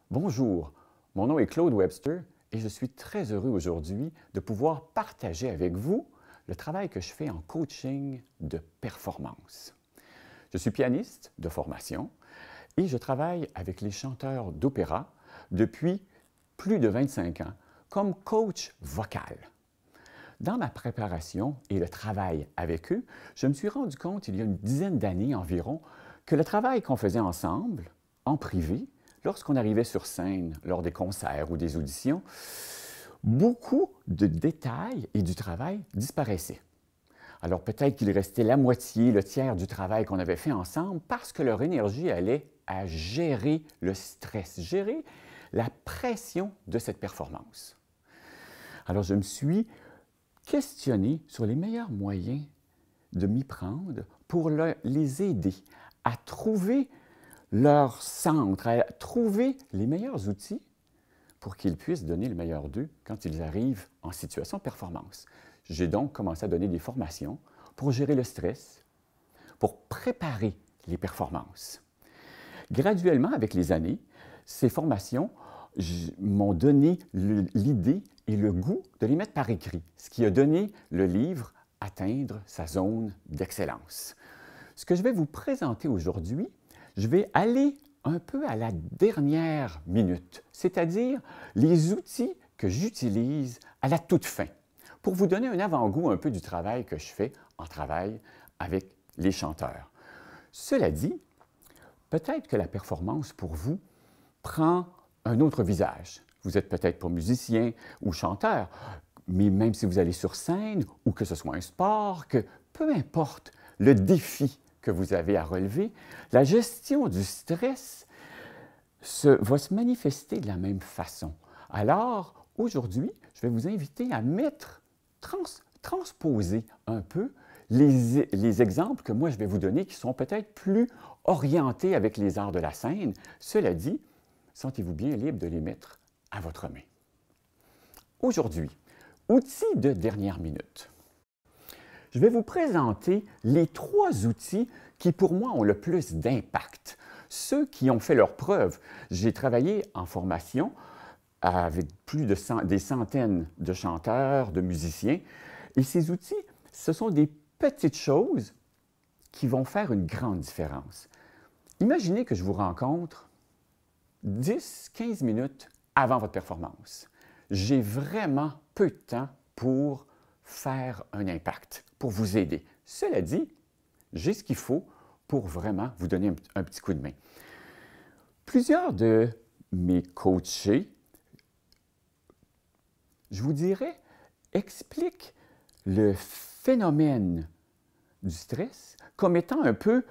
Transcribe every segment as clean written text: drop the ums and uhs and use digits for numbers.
Bonjour, mon nom est Claude Webster et je suis très heureux aujourd'hui de pouvoir partager avec vous le travail que je fais en coaching de performance. Je suis pianiste de formation et je travaille avec les chanteurs d'opéra depuis plus de 25 ans comme coach vocal. Dans ma préparation et le travail avec eux, je me suis rendu compte il y a une dizaine d'années environ que le travail qu'on faisait ensemble, en privé, lorsqu'on arrivait sur scène lors des concerts ou des auditions, beaucoup de détails et du travail disparaissaient. Alors peut-être qu'il restait la moitié, le tiers du travail qu'on avait fait ensemble parce que leur énergie allait à gérer le stress, gérer la pression de cette performance. Alors je me suis questionné sur les meilleurs moyens de m'y prendre pour les aider à trouver leur centre, à trouver les meilleurs outils pour qu'ils puissent donner le meilleur d'eux quand ils arrivent en situation de performance. J'ai donc commencé à donner des formations pour gérer le stress, pour préparer les performances. Graduellement, avec les années, ces formations m'ont donné l'idée et le goût de les mettre par écrit, ce qui a donné le livre « Atteindre sa zone d'excellence ». Ce que je vais vous présenter aujourd'hui, je vais aller un peu à la dernière minute, c'est-à-dire les outils que j'utilise à la toute fin, pour vous donner un avant-goût un peu du travail que je fais en travail avec les chanteurs. Cela dit, peut-être que la performance pour vous prend un autre visage. Vous n'êtes peut-être pas musicien ou chanteur, mais même si vous allez sur scène ou que ce soit un sport, que peu importe le défi que vous avez à relever, la gestion du stress va se manifester de la même façon. Alors, aujourd'hui, je vais vous inviter à transposer un peu les exemples que moi je vais vous donner qui sont peut-être plus orientés avec les arts de la scène. Cela dit, sentez-vous bien libre de les mettre à votre main. Aujourd'hui, outils de dernière minute. Je vais vous présenter les 3 outils qui, pour moi, ont le plus d'impact. Ceux qui ont fait leurs preuves. J'ai travaillé en formation avec des centaines de chanteurs, de musiciens. Et ces outils, ce sont des petites choses qui vont faire une grande différence. Imaginez que je vous rencontre 10-15 minutes avant votre performance. J'ai vraiment peu de temps pour faire un impact, pour vous aider. Cela dit, j'ai ce qu'il faut pour vraiment vous donner un petit coup de main. Plusieurs de mes coachés, je vous dirais, expliquent le phénomène du stress comme étant un peu,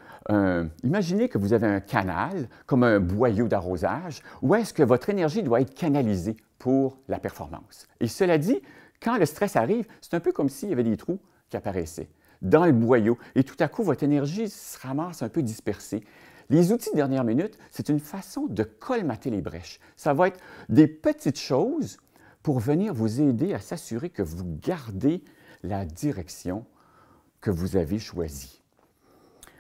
imaginez que vous avez un canal, comme un boyau d'arrosage, où est-ce que votre énergie doit être canalisée pour la performance. Et cela dit, quand le stress arrive, c'est un peu comme s'il y avait des trous qui apparaissaient dans le boyau, et tout à coup, votre énergie se ramasse un peu dispersée. Les outils de dernière minute, c'est une façon de colmater les brèches. Ça va être des petites choses pour venir vous aider à s'assurer que vous gardez la direction que vous avez choisie.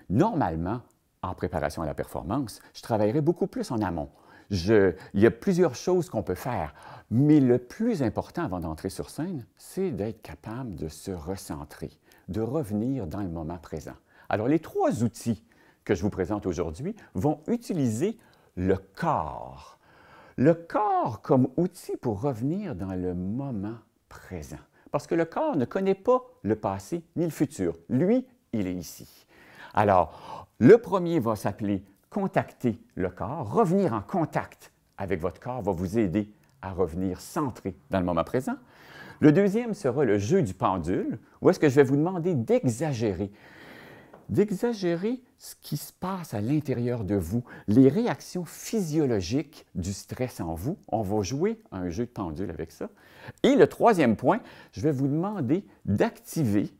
Normalement, en préparation à la performance, je travaillerai beaucoup plus en amont. Il y a plusieurs choses qu'on peut faire, mais le plus important avant d'entrer sur scène, c'est d'être capable de se recentrer, de revenir dans le moment présent. Alors, les 3 outils que je vous présente aujourd'hui vont utiliser le corps. Le corps comme outil pour revenir dans le moment présent. Parce que le corps ne connaît pas le passé ni le futur. Lui, il est ici. Alors, le premier va s'appeler « Contacter le corps ». Revenir en contact avec votre corps va vous aider à revenir centré dans le moment présent. Le deuxième sera le jeu du pendule, où est-ce que je vais vous demander d'exagérer ce qui se passe à l'intérieur de vous, les réactions physiologiques du stress en vous. On va jouer un jeu de pendule avec ça. Et le troisième point, je vais vous demander d'activer,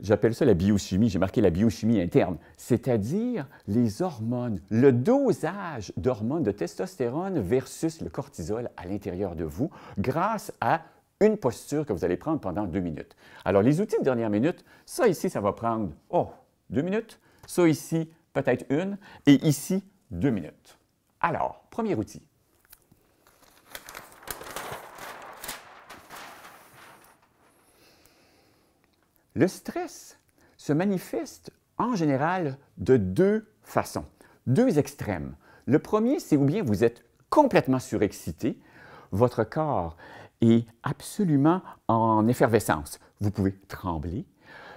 j'appelle ça la biochimie, j'ai marqué la biochimie interne, c'est-à-dire les hormones, le dosage d'hormones de testostérone versus le cortisol à l'intérieur de vous grâce à une posture que vous allez prendre pendant 2 minutes. Alors, les outils de dernière minute, ça ici, ça va prendre, 2 minutes. Ça ici, peut-être 1. Et ici, 2 minutes. Alors, premier outil. Le stress se manifeste en général de deux façons, deux extrêmes. Le premier, c'est ou bien vous êtes complètement surexcité, votre corps est absolument en effervescence. Vous pouvez trembler,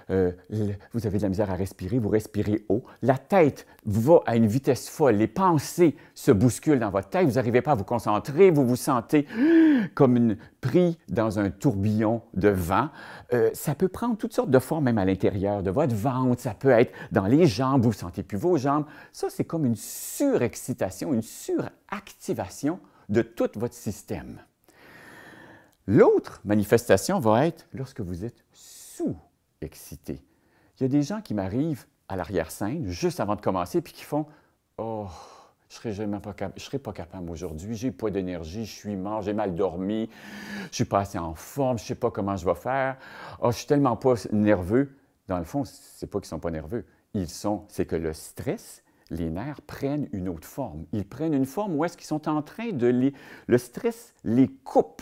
vous avez de la misère à respirer, vous respirez haut, la tête va à une vitesse folle, les pensées se bousculent dans votre tête, vous n'arrivez pas à vous concentrer, vous vous sentez comme pris dans un tourbillon de vent. Ça peut prendre toutes sortes de formes, même à l'intérieur de votre ventre, ça peut être dans les jambes, vous ne sentez plus vos jambes. Ça, c'est comme une surexcitation, une suractivation de tout votre système. L'autre manifestation va être lorsque vous êtes sous-excité. Il y a des gens qui m'arrivent à l'arrière-scène, juste avant de commencer, puis qui font « Oh, je ne serai pas capable aujourd'hui, j'ai pas d'énergie, je suis mort, j'ai mal dormi, je ne suis pas assez en forme, je ne sais pas comment je vais faire. Oh, je suis tellement pas nerveux. » Dans le fond, ce n'est pas qu'ils ne sont pas nerveux. C'est que le stress, les nerfs prennent une autre forme. Ils prennent une forme où est-ce qu'ils sont en train de le stress les coupe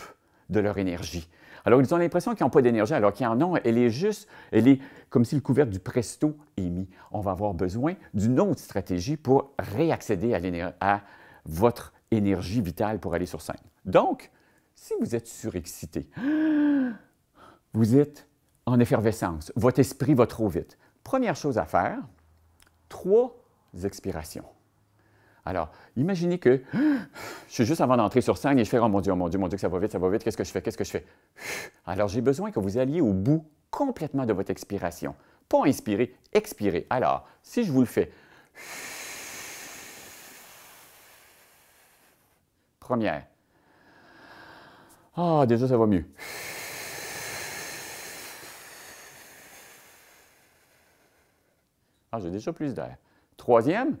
de leur énergie. Alors, ils ont l'impression qu'ils n'ont pas d'énergie, alors qu'ils en ont. Elle est comme si le couvercle du presto est mis. On va avoir besoin d'une autre stratégie pour réaccéder à votre énergie vitale pour aller sur scène. Donc, si vous êtes surexcité, vous êtes en effervescence, votre esprit va trop vite. Première chose à faire, 3 expirations. Alors, imaginez que je suis juste avant d'entrer sur scène et je fais « Oh mon Dieu, que ça va vite, qu'est-ce que je fais? » Alors, j'ai besoin que vous alliez au bout complètement de votre expiration. Pas inspirer, expirer. Alors, si je vous le fais, première. Ah, déjà, ça va mieux. Ah, j'ai déjà plus d'air. Troisième.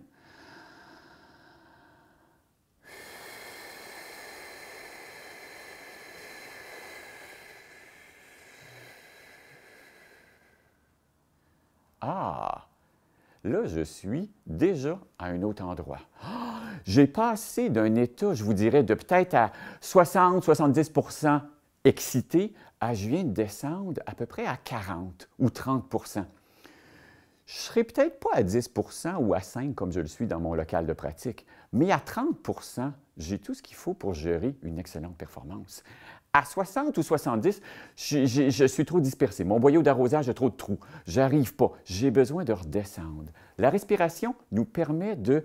Ah, là, je suis déjà à un autre endroit. Ah, j'ai passé d'un état, je vous dirais, de peut-être à 60-70 % excité, à je viens de descendre à peu près à 40 ou 30 %. Je ne serai peut-être pas à 10 % ou à 5 comme je le suis dans mon local de pratique, mais à 30 %, j'ai tout ce qu'il faut pour gérer une excellente performance. À 60 ou 70, je suis trop dispersé. Mon boyau d'arrosage a trop de trous. J'arrive pas. J'ai besoin de redescendre. La respiration nous permet de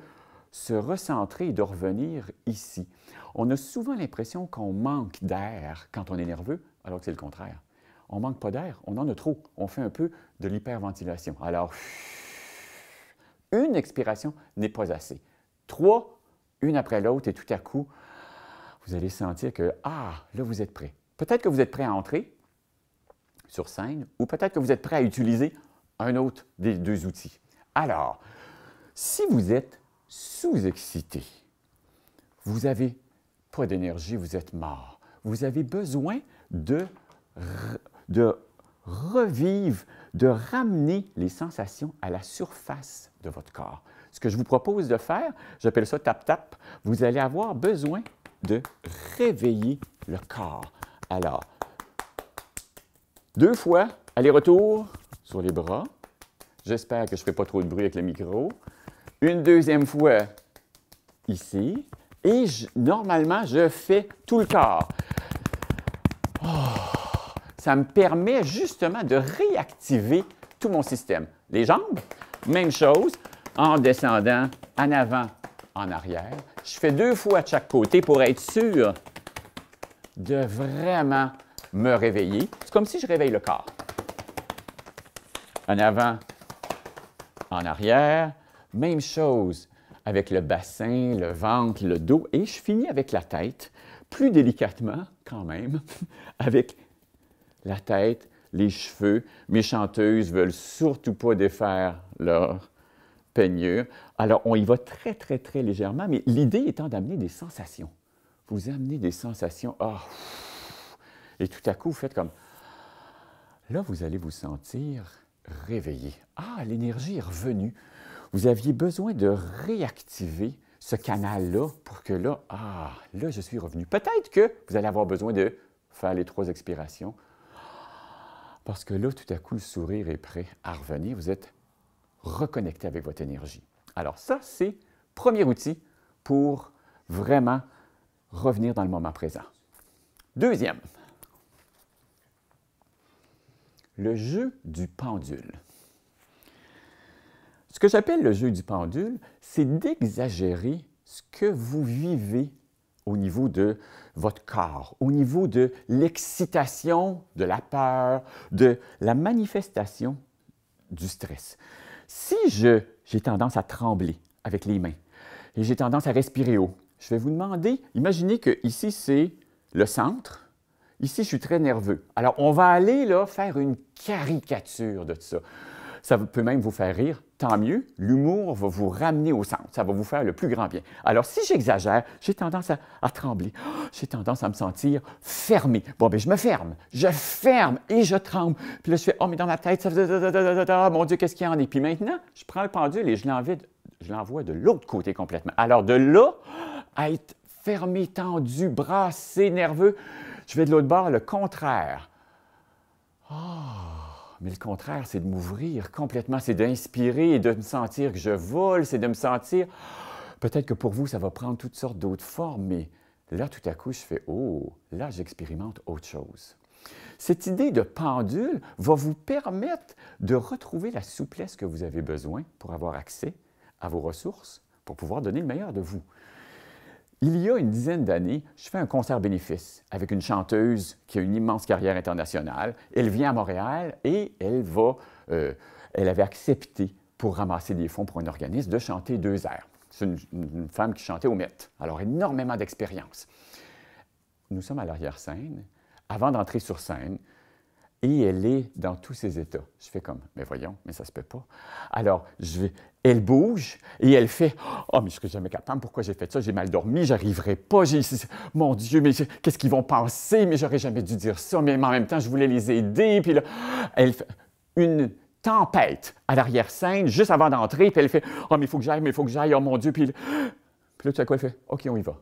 se recentrer et de revenir ici. On a souvent l'impression qu'on manque d'air quand on est nerveux, alors que c'est le contraire. On ne manque pas d'air, on en a trop. On fait un peu de l'hyperventilation. Alors, une expiration n'est pas assez. 3, une après l'autre, et tout à coup, vous allez sentir que, ah, là, vous êtes prêt. Peut-être que vous êtes prêt à entrer sur scène ou peut-être que vous êtes prêt à utiliser un autre des 2 outils. Alors, si vous êtes sous-excité, vous n'avez pas d'énergie, vous êtes mort. Vous avez besoin de revivre, de ramener les sensations à la surface de votre corps. Ce que je vous propose de faire, j'appelle ça tap-tap, vous allez avoir besoin de réveiller le corps. Alors, 2 fois, aller-retour sur les bras. J'espère que je ne ferai pas trop de bruit avec le micro. Une deuxième fois, ici. Et normalement, je fais tout le corps. Oh, ça me permet justement de réactiver tout mon système. Les jambes, même chose, en descendant en avant, en arrière. Je fais 2 fois de chaque côté pour être sûr de vraiment me réveiller. C'est comme si je réveille le corps. En avant, en arrière. Même chose avec le bassin, le ventre, le dos. Et je finis avec la tête, plus délicatement quand même, avec la tête, les cheveux. Mes chanteuses ne veulent surtout pas défaire leur peignure. Alors, on y va très, très, très légèrement, mais l'idée étant d'amener des sensations. Vous amenez des sensations, ah, et tout à coup, vous faites comme, là, vous allez vous sentir réveillé. Ah, l'énergie est revenue. Vous aviez besoin de réactiver ce canal-là pour que là, là, je suis revenu. Peut-être que vous allez avoir besoin de faire les 3 expirations parce que là, tout à coup, le sourire est prêt à revenir. Vous êtes reconnecté avec votre énergie. Alors ça, c'est le premier outil pour vraiment revenir dans le moment présent. Deuxième, le jeu du pendule. Ce que j'appelle le jeu du pendule, c'est d'exagérer ce que vous vivez au niveau de votre corps, au niveau de l'excitation, de la peur, de la manifestation du stress. Si j'ai tendance à trembler avec les mains et j'ai tendance à respirer haut, je vais vous demander, imaginez que ici c'est le centre, ici je suis très nerveux. Alors on va aller là faire une caricature de ça. Ça peut même vous faire rire, tant mieux, l'humour va vous ramener au centre, ça va vous faire le plus grand bien. Alors si j'exagère, j'ai tendance à trembler, j'ai tendance à me sentir fermé. Bon, bien je me ferme et je tremble. Puis là je fais, oh mais dans ma tête, ça fait, mon Dieu, qu'est-ce qu'il y en est? Puis maintenant, je prends le pendule et je l'envoie de l'autre côté complètement. Alors de là, à être fermé, tendu, brassé, nerveux, je vais de l'autre bord, le contraire. Mais le contraire, c'est de m'ouvrir complètement, c'est d'inspirer et de me sentir que je vole, c'est de me sentir... Peut-être que pour vous, ça va prendre toutes sortes d'autres formes, mais là, tout à coup, je fais « Oh, là, j'expérimente autre chose ». Cette idée de pendule va vous permettre de retrouver la souplesse que vous avez besoin pour avoir accès à vos ressources, pour pouvoir donner le meilleur de vous. Il y a une dizaine d'années, je fais un concert bénéfice avec une chanteuse qui a une immense carrière internationale. Elle vient à Montréal et elle avait accepté, pour ramasser des fonds pour un organisme, de chanter 2 airs. C'est une femme qui chantait au Met. Alors, énormément d'expérience. Nous sommes à l'arrière-scène, avant d'entrer sur scène, et elle est dans tous ses états. Je fais comme, mais voyons, mais ça se peut pas. Alors, elle bouge et elle fait, oh, mais je ne serais jamais capable, pourquoi j'ai fait ça? J'ai mal dormi, j'arriverai pas, mon Dieu, mais qu'est-ce qu'ils vont penser? Mais j'aurais jamais dû dire ça, mais en même temps, je voulais les aider. Puis là, elle fait une tempête à l'arrière-scène, juste avant d'entrer, puis elle fait, oh, mais il faut que j'aille, oh mon Dieu. Puis là, tu sais quoi, elle fait, OK, on y va.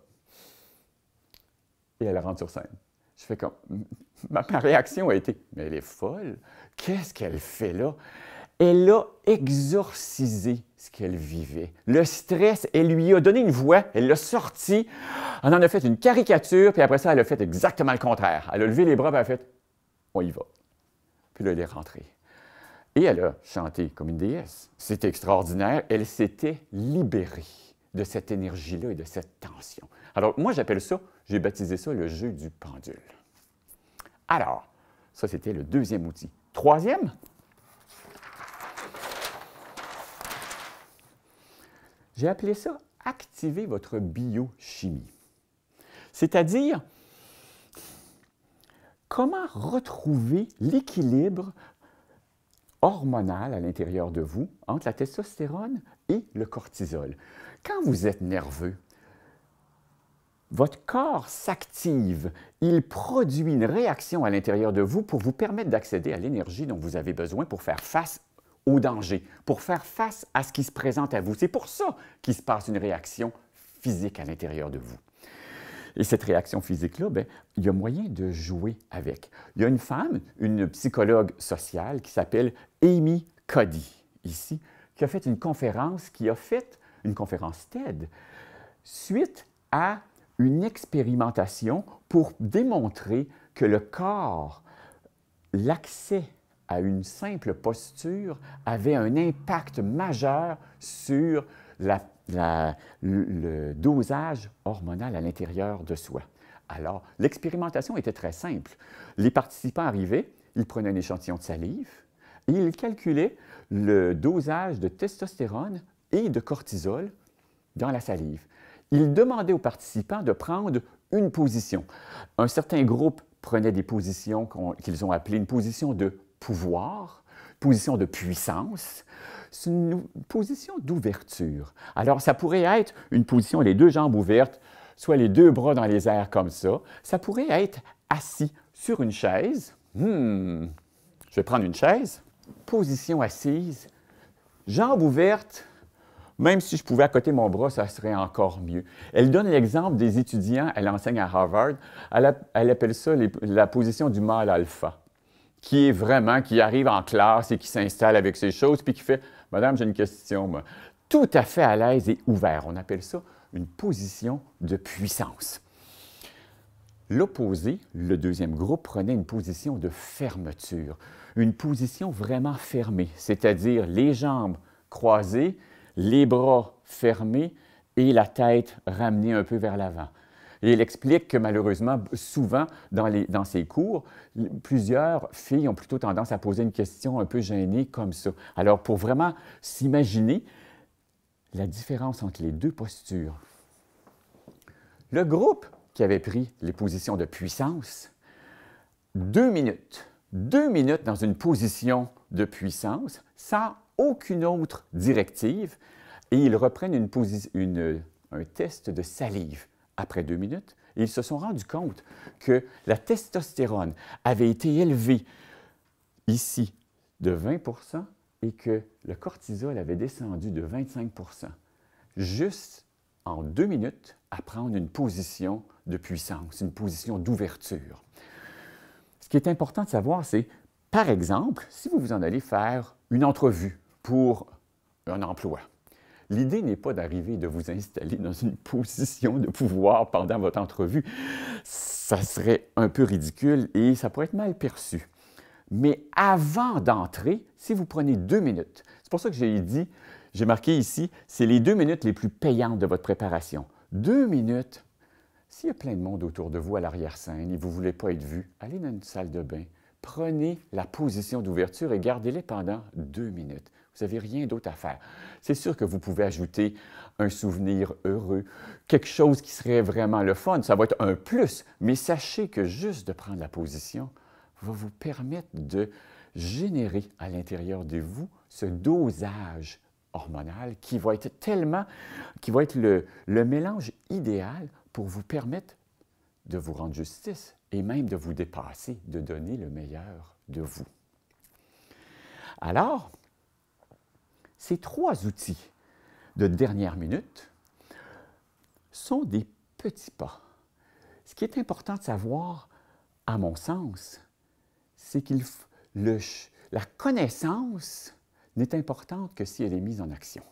Et elle rentre sur scène. Je fais comme... Ma réaction a été, mais elle est folle. Qu'est-ce qu'elle fait là? Elle a exorcisé ce qu'elle vivait. Le stress, elle lui a donné une voix, elle l'a sorti, elle en a fait une caricature, puis après ça, elle a fait exactement le contraire. Elle a levé les bras, puis elle a fait, on y va. Puis là, elle est rentrée. Et elle a chanté comme une déesse. C'était extraordinaire. Elle s'était libérée de cette énergie-là et de cette tension. Alors, moi, j'appelle ça, j'ai baptisé ça le jeu du pendule. Alors, ça, c'était le deuxième outil. Troisième, j'ai appelé ça « activer votre biochimie ». C'est-à-dire, comment retrouver l'équilibre hormonal à l'intérieur de vous entre la testostérone et le cortisol. Quand vous êtes nerveux, votre corps s'active, il produit une réaction à l'intérieur de vous pour vous permettre d'accéder à l'énergie dont vous avez besoin pour faire face au danger, pour faire face à ce qui se présente à vous. C'est pour ça qu'il se passe une réaction physique à l'intérieur de vous. Et cette réaction physique-là, bien, il y a moyen de jouer avec. Il y a une femme, une psychologue sociale qui s'appelle Amy Cuddy, ici, qui a fait une conférence TED, suite à une expérimentation pour démontrer que le corps, l'accès à une simple posture avait un impact majeur sur le dosage hormonal à l'intérieur de soi. Alors, l'expérimentation était très simple. Les participants arrivaient, ils prenaient un échantillon de salive et ils calculaient le dosage de testostérone et de cortisol dans la salive. Ils demandaient aux participants de prendre une position. Un certain groupe prenait des positions qu'ils ont appelées une position de pouvoir, position de puissance. C'est une position d'ouverture. Alors, ça pourrait être une position, les 2 jambes ouvertes, soit les 2 bras dans les airs comme ça. Ça pourrait être assis sur une chaise. Je vais prendre une chaise. Position assise, jambes ouvertes, Même si je pouvais accoter mon bras, ça serait encore mieux. Elle donne l'exemple des étudiants, elle enseigne à Harvard, elle appelle ça la position du mâle alpha, qui est vraiment, qui arrive en classe et qui s'installe avec ses choses, puis qui fait « Madame, j'ai une question, moi. » Tout à fait à l'aise et ouvert. On appelle ça une position de puissance. L'opposé, le deuxième groupe, prenait une position de fermeture, une position vraiment fermée, c'est-à-dire les jambes croisées, les bras fermés et la tête ramenée un peu vers l'avant. Et elle explique que malheureusement, souvent dans ses cours, plusieurs filles ont plutôt tendance à poser une question un peu gênée comme ça. Alors, pour vraiment s'imaginer la différence entre les deux postures, le groupe qui avait pris les positions de puissance, 2 minutes dans une position de puissance, sans aucune autre directive, et ils reprennent un test de salive après 2 minutes, et ils se sont rendus compte que la testostérone avait été élevée ici de 20 et que le cortisol avait descendu de 25 juste en 2 minutes à prendre une position de puissance, une position d'ouverture. Ce qui est important de savoir, c'est, par exemple, si vous vous en allez faire une entrevue pour un emploi, l'idée n'est pas d'arriver et de vous installer dans une position de pouvoir pendant votre entrevue. Ça serait un peu ridicule et ça pourrait être mal perçu. Mais avant d'entrer, si vous prenez 2 minutes, c'est pour ça que j'ai marqué ici, c'est les 2 minutes les plus payantes de votre préparation. 2 minutes, s'il y a plein de monde autour de vous à l'arrière-scène et vous ne voulez pas être vu, allez dans une salle de bain, prenez la position d'ouverture et gardez-les pendant 2 minutes. Vous n'avez rien d'autre à faire. C'est sûr que vous pouvez ajouter un souvenir heureux, quelque chose qui serait vraiment le fun, ça va être un plus, mais sachez que juste de prendre la position va vous permettre de générer à l'intérieur de vous ce dosage hormonal qui va être le mélange idéal pour vous permettre de vous rendre justice et même de vous dépasser, de donner le meilleur de vous. Alors, ces 3 outils de dernière minute sont des petits pas. Ce qui est important de savoir, à mon sens, c'est que la connaissance n'est importante que si elle est mise en action.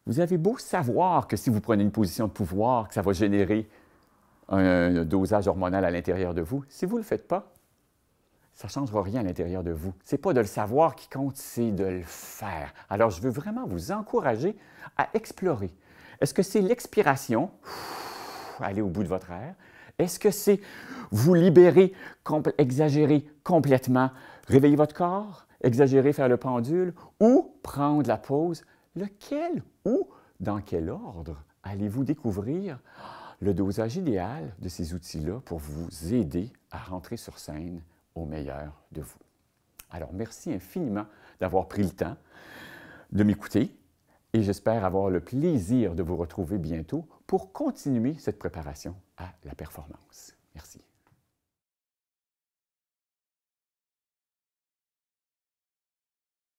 Vous avez beau savoir que si vous prenez une position de pouvoir, que ça va générer un dosage hormonal à l'intérieur de vous, si vous ne le faites pas, ça ne changera rien à l'intérieur de vous. Ce n'est pas de le savoir qui compte, c'est de le faire. Alors, je veux vraiment vous encourager à explorer. Est-ce que c'est l'expiration, aller au bout de votre air? Est-ce que c'est vous libérer, exagérer complètement, réveiller votre corps, exagérer, faire le pendule, ou prendre la pause? Lequel ou dans quel ordre allez-vous découvrir le dosage idéal de ces outils-là pour vous aider à rentrer sur scène au meilleur de vous? Alors, merci infiniment d'avoir pris le temps de m'écouter et j'espère avoir le plaisir de vous retrouver bientôt pour continuer cette préparation à la performance. Merci.